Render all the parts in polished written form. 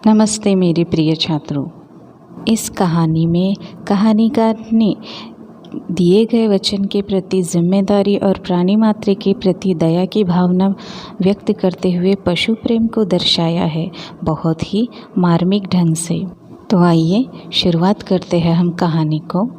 नमस्ते मेरे प्रिय छात्रों। इस कहानी में कहानीकार ने दिए गए वचन के प्रति जिम्मेदारी और प्राणी मात्र के प्रति दया की भावना व्यक्त करते हुए पशु प्रेम को दर्शाया है, बहुत ही मार्मिक ढंग से। तो आइए शुरुआत करते हैं हम कहानी को।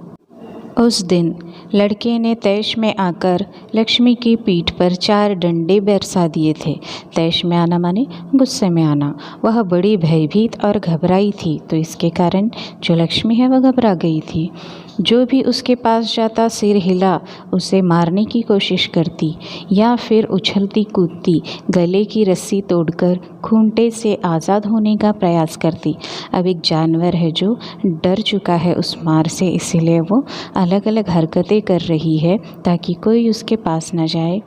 उस दिन लड़के ने तैश में आकर लक्ष्मी की पीठ पर 4 डंडे बरसा दिए थे। तैश में आना माने गुस्से में आना। वह बड़ी भयभीत और घबराई थी, तो इसके कारण जो लक्ष्मी है वह घबरा गई थी। जो भी उसके पास जाता सिर हिला उसे मारने की कोशिश करती या फिर उछलती कूदती गले की रस्सी तोड़कर खूंटे से आज़ाद होने का प्रयास करती। अब एक जानवर है जो डर चुका है उस मार से, इसीलिए वो अलग अलग हरकतें कर रही है ताकि कोई उसके पास न जाए।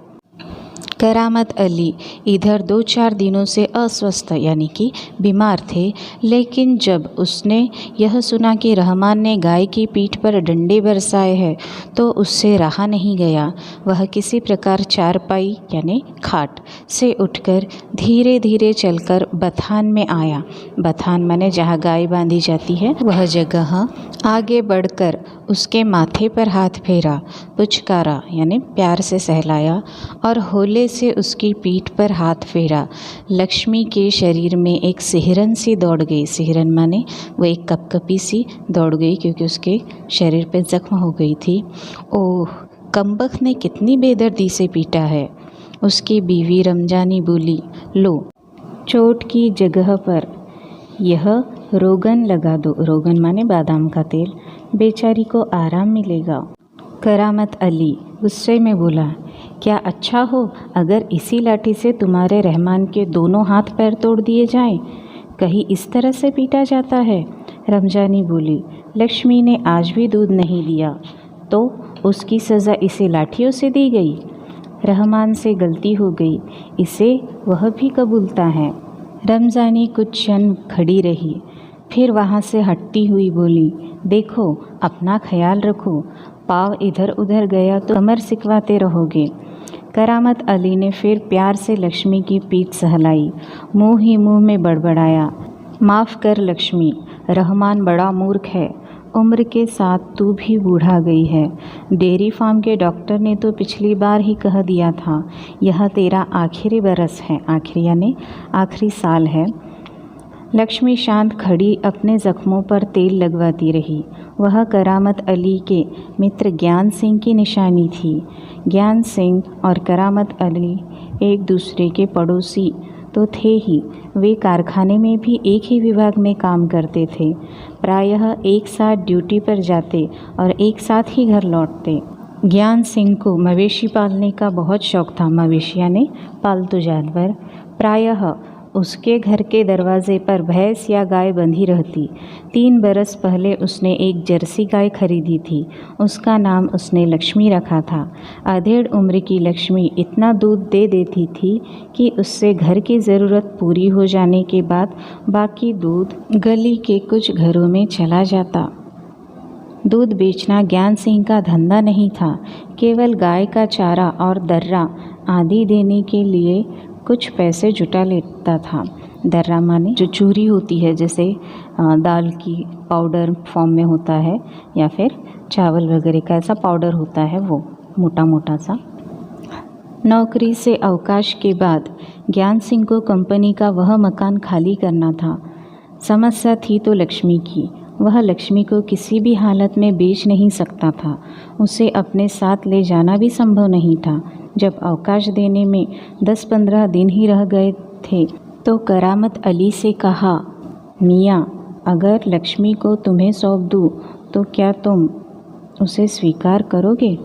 करामत अली इधर 2-4 दिनों से अस्वस्थ यानी कि बीमार थे, लेकिन जब उसने यह सुना कि रहमान ने गाय की पीठ पर डंडे बरसाए हैं तो उससे रहा नहीं गया। वह किसी प्रकार चारपाई यानी खाट से उठकर धीरे धीरे चलकर बथान में आया। बथान माने जहाँ गाय बांधी जाती है वह जगह। आगे बढ़कर उसके माथे पर हाथ फेरा, पुचकारा यानी प्यार से सहलाया और होले से उसकी पीठ पर हाथ फेरा। लक्ष्मी के शरीर में एक सिहरन सी दौड़ गई। सिहरन माने वो एक कपकपी सी दौड़ गई क्योंकि उसके शरीर पे जख्म हो गई थी। ओह, कमबख्त ने कितनी बेदर्दी से पीटा है। उसकी बीवी रमजानी बोली, लो चोट की जगह पर यह रोगन लगा दो। रोगन माने बादाम का तेल, बेचारी को आराम मिलेगा। करामत अली गुस्से में बोला, क्या अच्छा हो अगर इसी लाठी से तुम्हारे रहमान के दोनों हाथ पैर तोड़ दिए जाएं? कहीं इस तरह से पीटा जाता है? रमजानी बोली, लक्ष्मी ने आज भी दूध नहीं दिया तो उसकी सज़ा इसे लाठियों से दी गई। रहमान से गलती हो गई, इसे वह भी कबूलता है। रमजानी कुछ क्षण खड़ी रही, फिर वहाँ से हटती हुई बोली, देखो अपना ख्याल रखो, पाँव इधर उधर गया तो कमर सिकवाते रहोगे। करामत अली ने फिर प्यार से लक्ष्मी की पीठ सहलाई, मुँह ही मुँह में बड़बड़ाया, माफ़ कर लक्ष्मी, रहमान बड़ा मूर्ख है, उम्र के साथ तू भी बूढ़ा गई है। डेयरी फार्म के डॉक्टर ने तो पिछली बार ही कह दिया था यह तेरा आखिरी बरस है। आखिरी यानी आखिरी साल है। लक्ष्मी शांत खड़ी अपने ज़ख्मों पर तेल लगवाती रही। वह करामत अली के मित्र ज्ञान सिंह की निशानी थी। ज्ञान सिंह और करामत अली एक दूसरे के पड़ोसी तो थे ही, वे कारखाने में भी एक ही विभाग में काम करते थे। प्रायः एक साथ ड्यूटी पर जाते और एक साथ ही घर लौटते। ज्ञान सिंह को मवेशी पालने का बहुत शौक़ था। मवेशी यानी पालतू जानवर। प्रायः उसके घर के दरवाजे पर भैंस या गाय बंधी रहती। 3 बरस पहले उसने एक जर्सी गाय खरीदी थी। उसका नाम उसने लक्ष्मी रखा था। अधेड़ उम्र की लक्ष्मी इतना दूध दे देती थी कि उससे घर की ज़रूरत पूरी हो जाने के बाद बाकी दूध गली के कुछ घरों में चला जाता। दूध बेचना ज्ञान सिंह का धंधा नहीं था, केवल गाय का चारा और दर्रा आदि देने के लिए कुछ पैसे जुटा लेता था। दर्रा माने जो चूरी होती है, जैसे दाल की पाउडर फॉर्म में होता है या फिर चावल वगैरह का ऐसा पाउडर होता है, वो मोटा मोटा सा। नौकरी से अवकाश के बाद ज्ञान सिंह को कंपनी का वह मकान खाली करना था। समस्या थी तो लक्ष्मी की। वह लक्ष्मी को किसी भी हालत में बेच नहीं सकता था। उसे अपने साथ ले जाना भी संभव नहीं था। जब अवकाश देने में 10-15 दिन ही रह गए थे तो करामत अली से कहा, मियाँ अगर लक्ष्मी को तुम्हें सौंप दूँ तो क्या तुम उसे स्वीकार करोगे?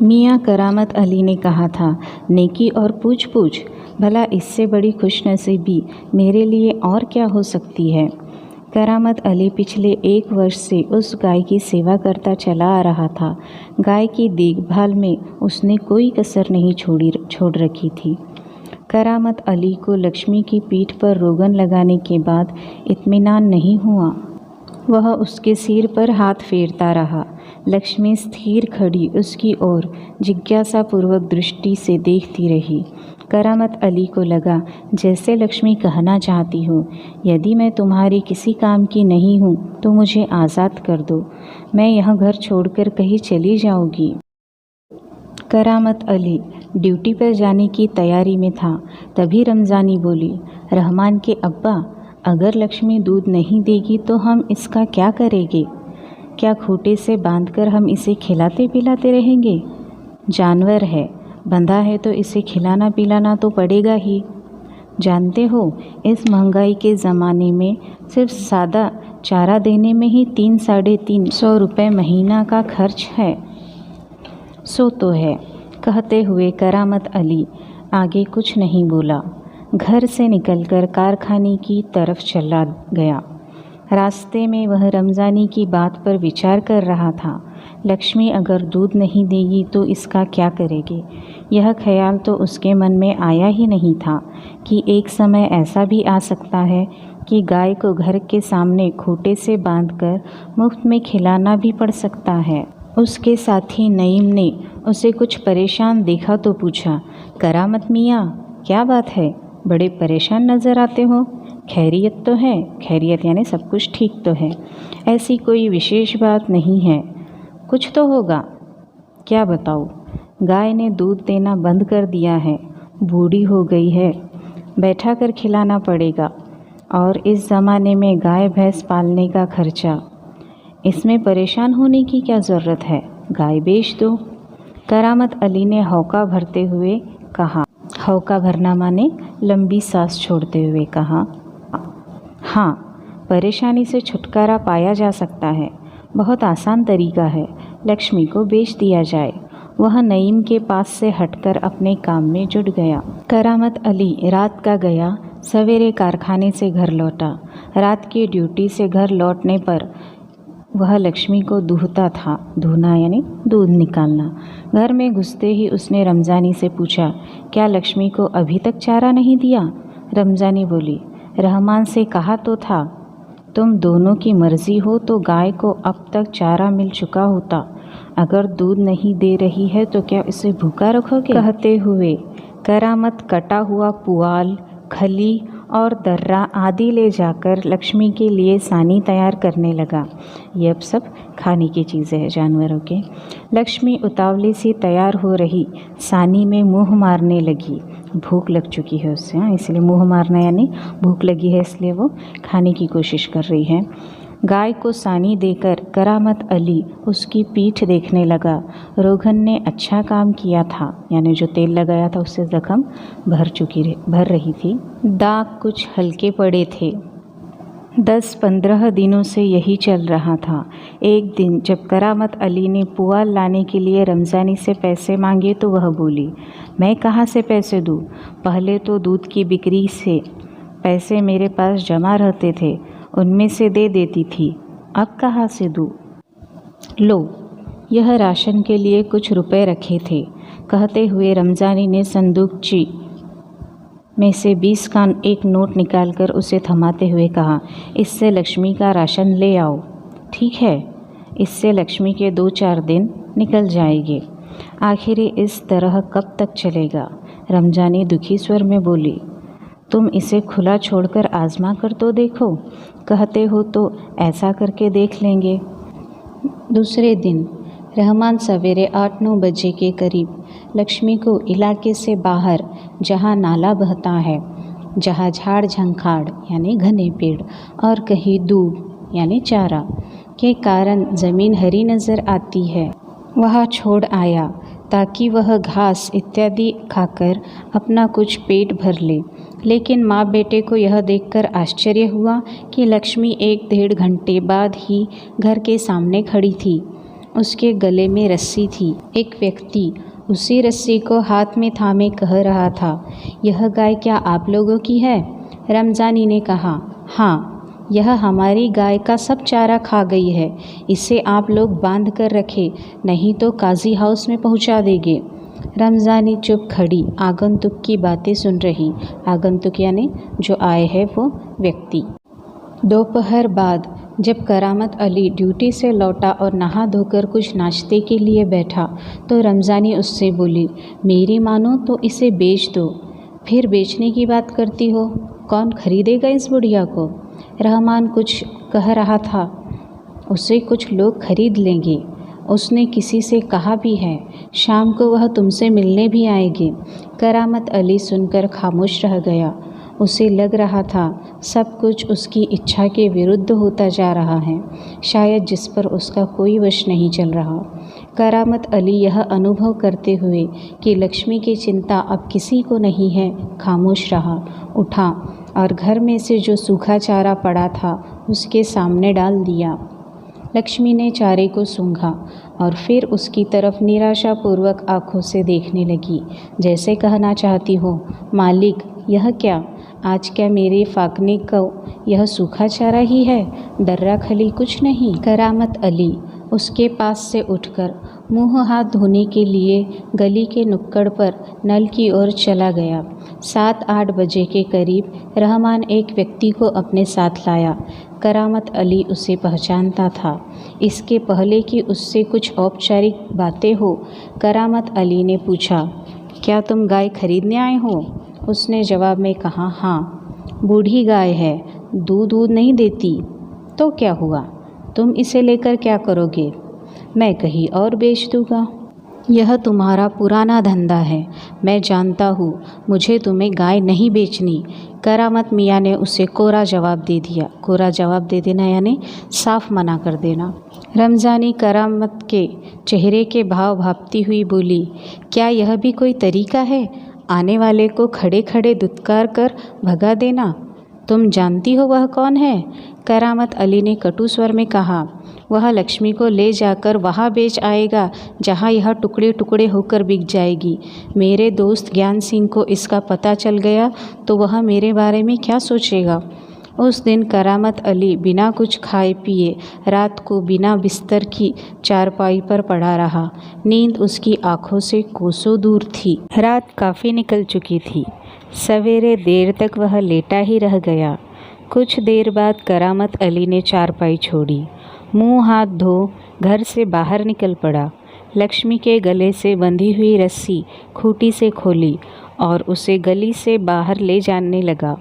मियाँ करामत अली ने कहा था, नेकी और पूछ पूछ, भला इससे बड़ी खुशनसीबी मेरे लिए और क्या हो सकती है। करामत अली पिछले 1 वर्ष से उस गाय की सेवा करता चला आ रहा था। गाय की देखभाल में उसने कोई कसर नहीं छोड़ रखी थी। करामत अली को लक्ष्मी की पीठ पर रोगन लगाने के बाद इत्मीनान नहीं हुआ। वह उसके सिर पर हाथ फेरता रहा। लक्ष्मी स्थिर खड़ी उसकी ओर जिज्ञासापूर्वक दृष्टि से देखती रही। करामत अली को लगा जैसे लक्ष्मी कहना चाहती हो, यदि मैं तुम्हारी किसी काम की नहीं हूँ तो मुझे आज़ाद कर दो, मैं यह घर छोड़कर कहीं चली जाऊँगी। करामत अली ड्यूटी पर जाने की तैयारी में था, तभी रमज़ानी बोली, रहमान के अब्बा, अगर लक्ष्मी दूध नहीं देगी तो हम इसका क्या करेंगे? क्या खूंटे से बांधकर हम इसे खिलाते पिलाते रहेंगे? जानवर है, बंधा है तो इसे खिलाना पिलाना तो पड़ेगा ही। जानते हो, इस महंगाई के ज़माने में सिर्फ सादा चारा देने में ही 300-350 रुपये महीना का खर्च है। सो तो है, कहते हुए करामत अली आगे कुछ नहीं बोला। घर से निकलकर कारखाने की तरफ चला गया। रास्ते में वह रमज़ानी की बात पर विचार कर रहा था। लक्ष्मी अगर दूध नहीं देगी तो इसका क्या करेगी? यह ख्याल तो उसके मन में आया ही नहीं था कि एक समय ऐसा भी आ सकता है कि गाय को घर के सामने खूंटे से बांधकर मुफ्त में खिलाना भी पड़ सकता है। उसके साथी नईम ने उसे कुछ परेशान देखा तो पूछा, करामत मियाँ, क्या बात है, बड़े परेशान नज़र आते हो? खैरियत तो है? खैरियत यानी सब कुछ ठीक तो है, ऐसी कोई विशेष बात नहीं है, कुछ तो होगा। क्या बताऊँ? गाय ने दूध देना बंद कर दिया है, बूढ़ी हो गई है, बैठा कर खिलाना पड़ेगा, और इस ज़माने में गाय भैंस पालने का खर्चा, इसमें परेशान होने की क्या ज़रूरत है, गाय बेच दो। करामत अली ने हौका भरते हुए कहा। हौका भरना माने लंबी सांस छोड़ते हुए कहा, हाँ, परेशानी से छुटकारा पाया जा सकता है, बहुत आसान तरीका है, लक्ष्मी को बेच दिया जाए। वह नईम के पास से हटकर अपने काम में जुट गया। करामत अली रात का गया, सवेरे कारखाने से घर लौटा। रात की ड्यूटी से घर लौटने पर वह लक्ष्मी को दूहता था। दूहना यानी दूध निकालना। घर में घुसते ही उसने रमज़ानी से पूछा, क्या लक्ष्मी को अभी तक चारा नहीं दिया? रमज़ानी बोली, रहमान से कहा तो था, तुम दोनों की मर्ज़ी हो तो गाय को अब तक चारा मिल चुका होता, अगर दूध नहीं दे रही है तो क्या इसे भूखा रखोगे? कहते हुए करामत कटा हुआ पुआल, खली और दर्रा आदि ले जाकर लक्ष्मी के लिए सानी तैयार करने लगा। ये अब सब खाने की चीज़ें हैं जानवरों के। लक्ष्मी उतावली सी तैयार हो रही सानी में मुँह मारने लगी। भूख लग चुकी है उससे, इसलिए मुँह मारना यानी भूख लगी है इसलिए वो खाने की कोशिश कर रही है। गाय को सानी देकर करामत अली उसकी पीठ देखने लगा। रोगन ने अच्छा काम किया था, यानी जो तेल लगाया था उससे ज़ख्म भर रही थी। दाग कुछ हल्के पड़े थे। 10-15 दिनों से यही चल रहा था। एक दिन जब करामत अली ने पुआल लाने के लिए रमज़ानी से पैसे मांगे तो वह बोली, मैं कहाँ से पैसे दूँ? पहले तो दूध की बिक्री से पैसे मेरे पास जमा रहते थे, उनमें से दे देती थी, अब कहाँ से दूँ? लो, यह राशन के लिए कुछ रुपए रखे थे। कहते हुए रमज़ानी ने संदूकची में से 20 का एक नोट निकालकर उसे थमाते हुए कहा, इससे लक्ष्मी का राशन ले आओ। ठीक है, इससे लक्ष्मी के 2-4 दिन निकल जाएंगे। आखिर इस तरह कब तक चलेगा? रमज़ानी दुखी स्वर में बोली, तुम इसे खुला छोड़कर आजमा कर तो देखो, कहते हो तो ऐसा करके देख लेंगे। दूसरे दिन रहमान सवेरे 8-9 बजे के करीब लक्ष्मी को इलाके से बाहर, जहाँ नाला बहता है, जहाँ झाड़ झंखाड़ यानी घने पेड़ और कहीं दूब यानी चारा के कारण ज़मीन हरी नज़र आती है, वहाँ छोड़ आया ताकि वह घास इत्यादि खाकर अपना कुछ पेट भर ले। लेकिन माँ बेटे को यह देखकर आश्चर्य हुआ कि लक्ष्मी 1-1.5 घंटे बाद ही घर के सामने खड़ी थी। उसके गले में रस्सी थी। एक व्यक्ति उसी रस्सी को हाथ में थामे कह रहा था, यह गाय क्या आप लोगों की है? रमज़ानी ने कहा, हाँ, यह हमारी गाय का सब चारा खा गई है, इसे आप लोग बांध कर रखे, नहीं तो काजी हाउस में पहुंचा देंगे। रमज़ानी चुप खड़ी आगंतुक की बातें सुन रही। आगंतुक यानी जो आए हैं वो व्यक्ति। दोपहर बाद जब करामत अली ड्यूटी से लौटा और नहा धोकर कुछ नाश्ते के लिए बैठा तो रमज़ानी उससे बोली, मेरी मानो तो इसे बेच दो, फिर बेचने की बात करती हो? कौन खरीदेगा इस बुढ़िया को? रहमान कुछ कह रहा था। उसे कुछ लोग खरीद लेंगे। उसने किसी से कहा भी है, शाम को वह तुमसे मिलने भी आएगी। करामत अली सुनकर खामोश रह गया। उसे लग रहा था सब कुछ उसकी इच्छा के विरुद्ध होता जा रहा है, शायद जिस पर उसका कोई वश नहीं चल रहा। करामत अली यह अनुभव करते हुए कि लक्ष्मी की चिंता अब किसी को नहीं है, खामोश रहा। उठा और घर में से जो सूखा चारा पड़ा था उसके सामने डाल दिया। लक्ष्मी ने चारे को सूंघा और फिर उसकी तरफ निराशापूर्वक आंखों से देखने लगी, जैसे कहना चाहती हो, मालिक यह क्या? आज क्या मेरे फाकने को यह सूखा चारा ही है, दर्रा खली कुछ नहीं। करामत अली उसके पास से उठकर मुंह हाथ धोने के लिए गली के नुक्कड़ पर नल की ओर चला गया। 7-8 बजे के करीब रहमान एक व्यक्ति को अपने साथ लाया। करामत अली उसे पहचानता था। इसके पहले कि उससे कुछ औपचारिक बातें हो, करामत अली ने पूछा, क्या तुम गाय खरीदने आए हो? उसने जवाब में कहा, हाँ। बूढ़ी गाय है, दूध नहीं देती। तो क्या हुआ? तुम इसे लेकर क्या करोगे? मैं कहीं और बेच दूँगा। यह तुम्हारा पुराना धंधा है, मैं जानता हूँ। मुझे तुम्हें गाय नहीं बेचनी। करामत मियाँ ने उसे कोरा जवाब दे दिया। कोरा जवाब दे देना यानी साफ मना कर देना। रमज़ानी करामत के चेहरे के भाव भांपती हुई बोली, क्या यह भी कोई तरीका है? आने वाले को खड़े खड़े दुत्कार कर भगा देना। तुम जानती हो वह कौन है? करामत अली ने कटु स्वर में कहा, वह लक्ष्मी को ले जाकर वहाँ बेच आएगा जहाँ यह टुकड़े टुकड़े होकर बिक जाएगी। मेरे दोस्त ज्ञान सिंह को इसका पता चल गया तो वह मेरे बारे में क्या सोचेगा। उस दिन करामत अली बिना कुछ खाए पिए रात को बिना बिस्तर की चारपाई पर पड़ा रहा। नींद उसकी आंखों से कोसों दूर थी। रात काफ़ी निकल चुकी थी। सवेरे देर तक वह लेटा ही रह गया। कुछ देर बाद करामत अली ने चारपाई छोड़ी, मुंह हाथ धो घर से बाहर निकल पड़ा। लक्ष्मी के गले से बंधी हुई रस्सी खूंटी से खोली और उसे गली से बाहर ले जाने लगा।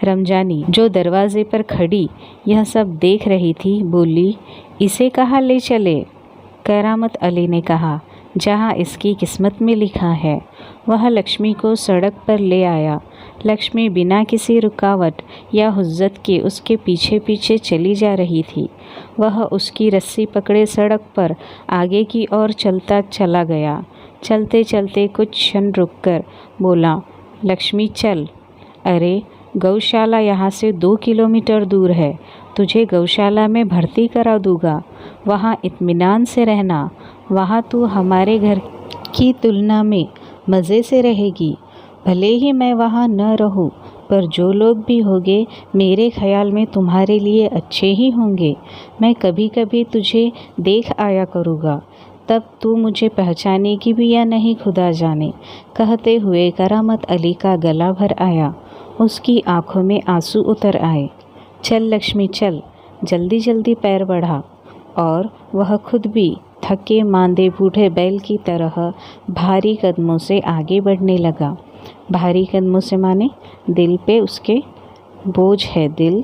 रमजानी जो दरवाजे पर खड़ी यह सब देख रही थी, बोली, इसे कहाँ ले चले? करामत अली ने कहा, जहाँ इसकी किस्मत में लिखा है। वह लक्ष्मी को सड़क पर ले आया। लक्ष्मी बिना किसी रुकावट या हुज्जत के उसके पीछे पीछे चली जा रही थी। वह उसकी रस्सी पकड़े सड़क पर आगे की ओर चलता चला गया। चलते चलते कुछ क्षण रुककर बोला, लक्ष्मी चल। अरे गौशाला यहाँ से 2 किलोमीटर दूर है। तुझे गौशाला में भर्ती करा दूँगा। वहाँ इत्मीनान से रहना। वहाँ तू हमारे घर की तुलना में मज़े से रहेगी। भले ही मैं वहाँ न रहूँ, पर जो लोग भी होंगे मेरे ख्याल में तुम्हारे लिए अच्छे ही होंगे। मैं कभी कभी तुझे देख आया करूँगा, तब तू मुझे पहचानेगी भी या नहीं खुदा जाने। कहते हुए करामत अली का गला भर आया। उसकी आंखों में आंसू उतर आए। चल लक्ष्मी चल, जल्दी जल्दी पैर बढ़ा। और वह खुद भी थके मांदे बूढ़े बैल की तरह भारी कदमों से आगे बढ़ने लगा। भारी कदमों से माने दिल पे उसके बोझ है, दिल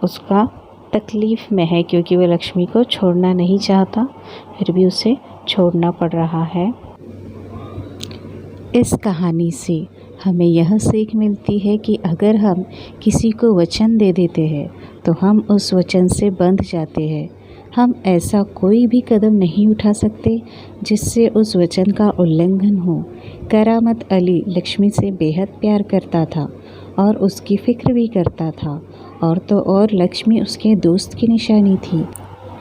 उसका तकलीफ़ में है क्योंकि वह लक्ष्मी को छोड़ना नहीं चाहता, फिर भी उसे छोड़ना पड़ रहा है। इस कहानी से हमें यह सीख मिलती है कि अगर हम किसी को वचन दे देते हैं तो हम उस वचन से बंध जाते हैं। हम ऐसा कोई भी कदम नहीं उठा सकते जिससे उस वचन का उल्लंघन हो। करामत अली लक्ष्मी से बेहद प्यार करता था और उसकी फ़िक्र भी करता था, और तो और लक्ष्मी उसके दोस्त की निशानी थी।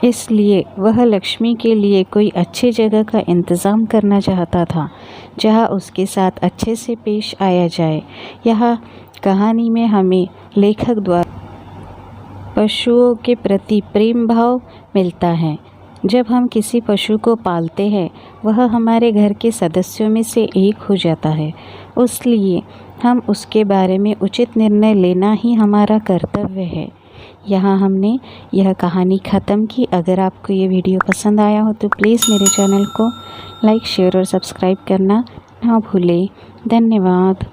इसलिए वह लक्ष्मी के लिए कोई अच्छी जगह का इंतज़ाम करना चाहता था जहाँ उसके साथ अच्छे से पेश आया जाए। यह कहानी में हमें लेखक द्वारा पशुओं के प्रति प्रेम भाव मिलता है। जब हम किसी पशु को पालते हैं वह हमारे घर के सदस्यों में से एक हो जाता है, इसलिए हम उसके बारे में उचित निर्णय लेना ही हमारा कर्तव्य है। यहाँ हमने यह कहानी ख़त्म की। अगर आपको ये वीडियो पसंद आया हो तो प्लीज़ मेरे चैनल को लाइक, शेयर और सब्सक्राइब करना ना भूलें। धन्यवाद।